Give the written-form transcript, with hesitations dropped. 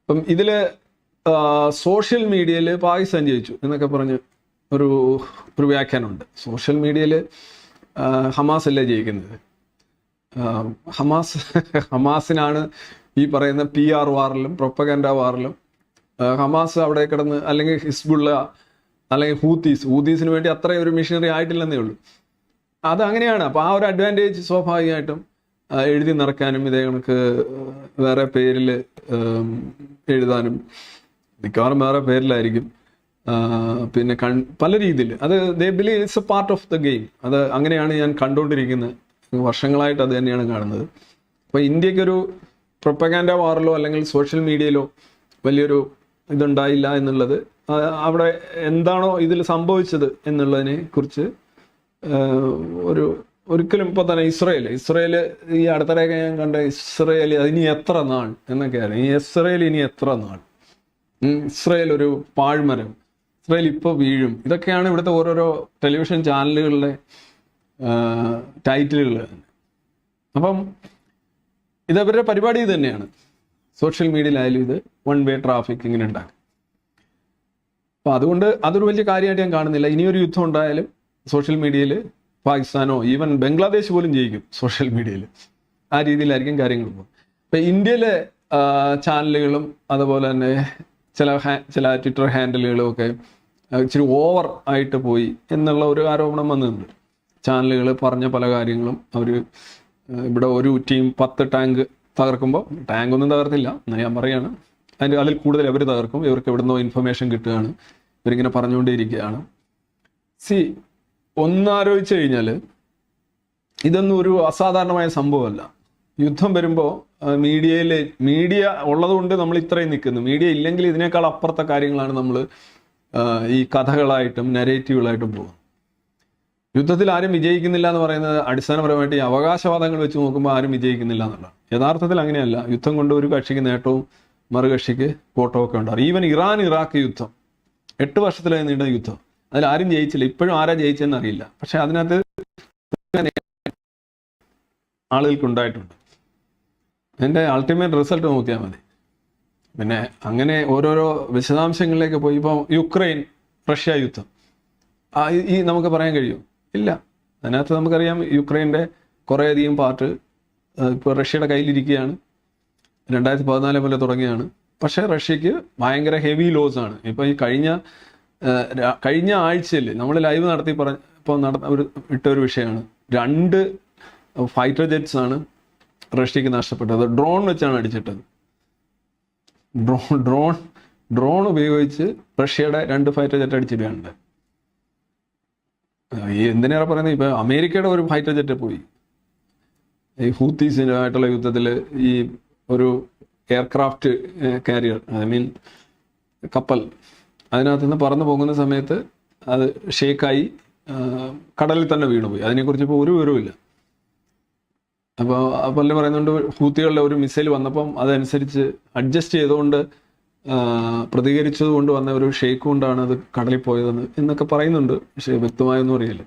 അപ്പം ഇതിൽ സോഷ്യൽ മീഡിയയിൽ പാകിസ്ഥാൻ ജയിച്ചു എന്നൊക്കെ പറഞ്ഞ് ഒരു വ്യാഖ്യാനമുണ്ട്. സോഷ്യൽ മീഡിയയിൽ ഹമാസ് അല്ലേ ജയിക്കുന്നത്. ഹമാസിനാണ് ഈ പറയുന്ന PR വാറിലും പ്രൊപ്പഗൻഡ വാറിലും ഹമാസ് അവിടെ കിടന്ന്, അല്ലെങ്കിൽ ഹിസ്ബുള്ള അല്ലെങ്കിൽ ഹൂത്തീസിന് വേണ്ടി അത്രയും ഒരു മിഷനറി ആയിട്ടില്ലെന്നേ ഉള്ളൂ. അത് അങ്ങനെയാണ്. അപ്പോൾ ആ ഒരു അഡ്വാൻറ്റേജ് സ്വാഭാവികമായിട്ടും എഴുതി നിറയ്ക്കാനും ഇതേ കണക്ക് വേറെ പേരിൽ എഴുതാനും, മിക്കവാറും വേറെ പേരിലായിരിക്കും, പിന്നെ പല രീതിയിൽ അത് ദേ believe it's A part of the game. അത് അങ്ങനെയാണ് ഞാൻ കണ്ടുകൊണ്ടിരിക്കുന്നത്. വർഷങ്ങളായിട്ട് അത് തന്നെയാണ് കാണുന്നത്. അപ്പോൾ ഇന്ത്യക്കൊരു പ്രൊപ്പഗാൻഡ വാറിലോ അല്ലെങ്കിൽ സോഷ്യൽ മീഡിയയിലോ വലിയൊരു ഇതുണ്ടായില്ല എന്നുള്ളത്, അവിടെ എന്താണോ ഇതിൽ സംഭവിച്ചത് എന്നുള്ളതിനെ കുറിച്ച് ഒരിക്കലും ഇപ്പോൾ തന്നെ ഇസ്രയേൽ ഈ അടുത്തിടെയൊക്കെ ഞാൻ കണ്ട ഇസ്രയേൽ ഇനി എത്ര നാൾ എന്നൊക്കെയായിരുന്നു. ഇസ്രയേൽ ഇനി എത്ര നാൾ, ഇസ്രയേൽ ഒരു പാഴ്മരം, ഇസ്രയേൽ ഇപ്പോൾ വീഴും, ഇതൊക്കെയാണ് ഇവിടുത്തെ ഓരോരോ ടെലിവിഷൻ ചാനലുകളിലെ ടൈറ്റിലുകൾ. അപ്പം ഇതവരുടെ പരിപാടി തന്നെയാണ്. സോഷ്യൽ മീഡിയയിലായാലും ഇത് വൺ വേ ട്രാഫിക് ഇങ്ങനെ ഉണ്ടാക്കും. അപ്പോൾ അതുകൊണ്ട് അതൊരു വലിയ കാര്യമായിട്ട് ഞാൻ കാണുന്നില്ല. ഇനിയൊരു യുദ്ധം ഉണ്ടായാലും സോഷ്യൽ മീഡിയയിൽ പാകിസ്ഥാനോ ഈവൻ ബംഗ്ലാദേശ് പോലും ജയിക്കും സോഷ്യൽ മീഡിയയിൽ. ആ രീതിയിലായിരിക്കും കാര്യങ്ങൾ പോകും. ഇപ്പം ഇന്ത്യയിലെ ചാനലുകളും അതുപോലെ തന്നെ ചില ട്വിറ്റർ ഹാൻഡിലുകളും ഒക്കെ ഇച്ചിരി ഓവർ ആയിട്ട് പോയി എന്നുള്ള ഒരു ആരോപണം വന്നിട്ടുണ്ട്. ചാനലുകൾ പറഞ്ഞ പല കാര്യങ്ങളും അവർ ഇവിടെ ഒരു ടീം 10 ടാങ്ക് തകർക്കുമ്പോൾ, ടാങ്കൊന്നും തകർത്തില്ല എന്ന് ഞാൻ പറയുകയാണ്, അതിൽ കൂടുതൽ അവർ തകർക്കും, ഇവർക്ക് എവിടുന്നോ ഇൻഫർമേഷൻ കിട്ടുകയാണ്, ഇവരിങ്ങനെ പറഞ്ഞുകൊണ്ടേയിരിക്കുകയാണ്. ഒന്നാലോചിച്ച് കഴിഞ്ഞാൽ ഇതൊന്നും ഒരു അസാധാരണമായ സംഭവമല്ല. യുദ്ധം വരുമ്പോൾ മീഡിയ ഉള്ളതുകൊണ്ട് നമ്മൾ ഇത്രയും നിൽക്കുന്നു. മീഡിയ ഇല്ലെങ്കിൽ ഇതിനേക്കാൾ അപ്പുറത്തെ കാര്യങ്ങളാണ് നമ്മൾ ഈ കഥകളായിട്ടും നരേറ്റീവുകളായിട്ടും പോകുന്നത്. യുദ്ധത്തിൽ ആരും വിജയിക്കുന്നില്ല എന്ന് പറയുന്നത് അടിസ്ഥാനപരമായിട്ട് ഈ അവകാശവാദങ്ങൾ വെച്ച് നോക്കുമ്പോൾ ആരും വിജയിക്കുന്നില്ല എന്നുള്ളതാണ്. യഥാർത്ഥത്തിൽ അങ്ങനെയല്ല. യുദ്ധം കൊണ്ട് ഒരു കക്ഷിക്ക് നേട്ടവും മറുകക്ഷിക്ക് കോട്ടവും ഒക്കെ ഉണ്ടാകും. ഈവൻ ഇറാഖ് യുദ്ധം 8 വർഷത്തിലായി നീണ്ട യുദ്ധം, അതിൽ ആരും ജയിച്ചില്ല. ഇപ്പോഴും ആരാ ജയിച്ചതെന്ന് അറിയില്ല. പക്ഷെ അതിനകത്ത് ആളുകൾക്ക് ഉണ്ടായിട്ടുണ്ട്. അതിൻ്റെ അൾട്ടിമേറ്റ് റിസൾട്ട് നോക്കിയാൽ മതി. പിന്നെ അങ്ങനെ ഓരോരോ വിശദാംശങ്ങളിലേക്ക് പോയി. ഇപ്പോൾ യുക്രൈൻ റഷ്യ യുദ്ധം ഈ നമുക്ക് പറയാൻ കഴിയും? ഇല്ല. അതിനകത്ത് നമുക്കറിയാം യുക്രൈൻ്റെ കുറേയധികം പാർട്ട് ഇപ്പോൾ റഷ്യയുടെ കയ്യിലിരിക്കുകയാണ്. 2014 പോലെ തുടങ്ങിയാണ്. പക്ഷേ റഷ്യക്ക് ഭയങ്കര ഹെവി ലോസ് ആണ്. ഇപ്പോൾ ഈ കഴിഞ്ഞ ആഴ്ചയിൽ നമ്മൾ ലൈവ് നടത്തി ഇട്ടൊരു വിഷയമാണ്. 2 ഫൈറ്റർ ജെറ്റ്സ് ആണ് റഷ്യക്ക് നഷ്ടപ്പെട്ടത്. ഡ്രോൺ വെച്ചാണ് അടിച്ചിട്ടത്. ഡ്രോൺ ഉപയോഗിച്ച് റഷ്യയുടെ 2 ഫൈറ്റർ ജെറ്റ് അടിച്ചിടുകയാണ്. എന്തിനേറെ പറയുന്നത്, ഇപ്പോൾ അമേരിക്കയുടെ ഒരു ഫൈറ്റർ ജെറ്റ് പോയി. ഈ ഹൂത്തീസിനായിട്ടുള്ള യുദ്ധത്തിൽ ഈ ഒരു എയർക്രാഫ്റ്റ് കാരിയർ, കപ്പൽ, അതിനകത്ത് നിന്ന് പറന്നു പോകുന്ന സമയത്ത് അത് ഷേക്കായി കടലിൽ തന്നെ വീണുപോയി. അതിനെക്കുറിച്ച് ഇപ്പോൾ ഒരു വിവരവുമില്ല. അപ്പോൾ പലരും പറയുന്നുണ്ട് ഹൂത്തികളുടെ ഒരു മിസൈൽ വന്നപ്പം അതനുസരിച്ച് അഡ്ജസ്റ്റ് ചെയ്തുകൊണ്ട് പ്രതികരിച്ചത് കൊണ്ട് വന്ന ഒരു ഷേക്ക് കൊണ്ടാണ് അത് കടലിൽ പോയതെന്ന് എന്നൊക്കെ പറയുന്നുണ്ട്. പക്ഷേ വ്യക്തമായൊന്നും അറിയില്ല.